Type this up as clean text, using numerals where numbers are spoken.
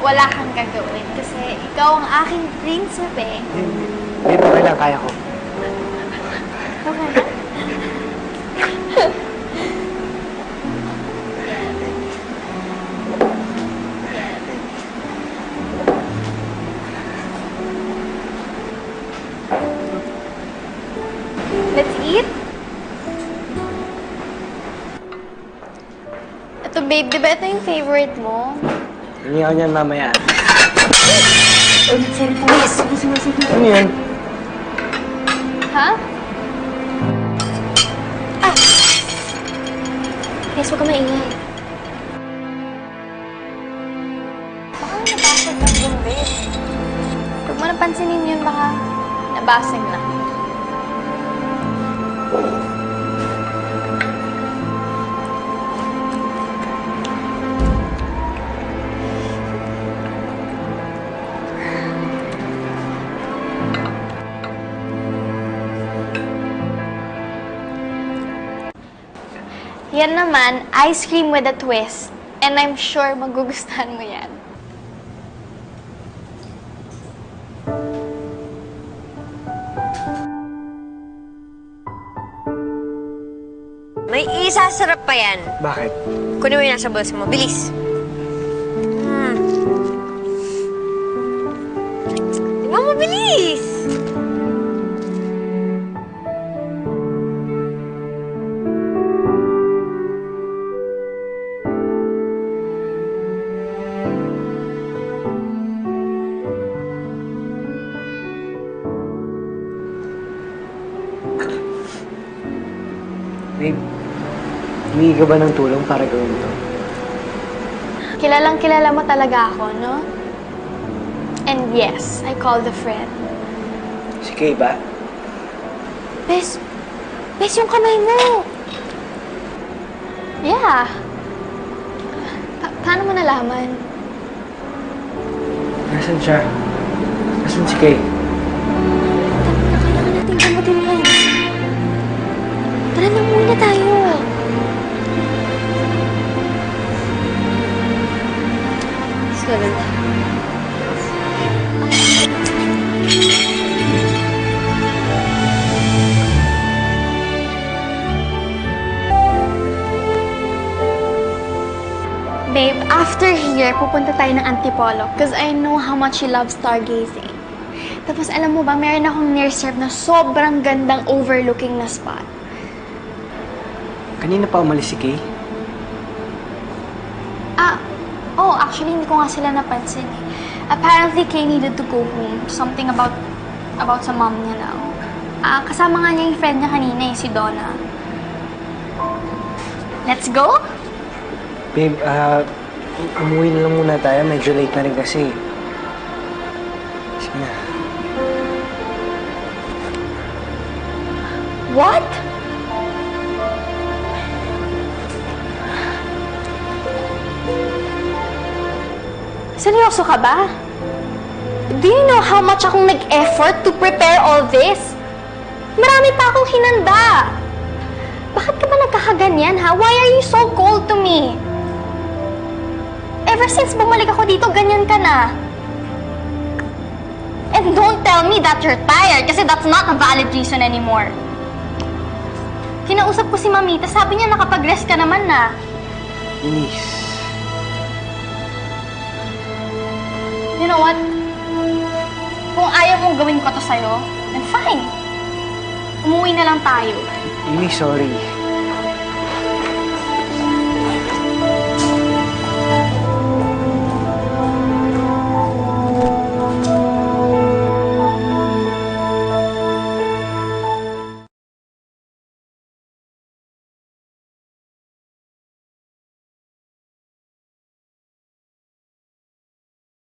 wala kang gagawin kasi ikaw ang aking prinsipe. Babe, okay lang. Kaya ko. Okay. Let's eat. Ito, babe, di ba ito yung favorite mo? Hindi ako niyan mamaya. Miss! Ano yan? Ha? Miss, huwag ka maingay. Baka nabasag lang yun, babe. Huwag mo napansinin yun, baka nabasag lang. Yan naman, ice cream with a twist. And I'm sure magugustuhan mo yan. May isasarap pa yan. Bakit? Kunin mo yung nasa bulsa mo. Bilis! Di ba mabilis? Babe, humingi ka ba ng tulong para gawin ito? Kilalang kilala mo talaga ako, no? And yes, I called a friend. Si Kay ba? Bes, yung kamay mo! Yeah. Paano mo nalaman? Nasaan siya? Nasaan si Kay? Kailangan natin gamutin yan. Tara na muna tayo. Sorry. Babe, after here, pupunta tayo ng Antipolo because I know how much you love stargazing. Tapos alam mo ba, meron akong near-serve na sobrang gandang overlooking na spot. Kanina pa umalis si Kay? Actually, hindi ko nga sila napansin eh. Apparently, Kay needed to go home. Something about sa mom niya now. Kasama nga niya yung friend niya kanina eh, si Donna. Let's go? Babe, umuwi na lang muna tayo. Medyo late na rin kasi. Sige na. What? Seryoso ka ba? Do you know how much akong nag-effort to prepare all this? Marami pa akong hinanda. Bakit ka ba nagkakaganyan, ha? Why are you so cold to me? Ever since bumalik ako dito, ganyan ka na. And don't tell me that you're tired kasi that's not a valid reason anymore. Kinausap ko si Mamita, sabi niya nakapag-rest ka naman na. Inis. You know what? Kung ayaw mong gawin ko to sa'yo, then fine. Umuwi na lang tayo. Inis, sorry.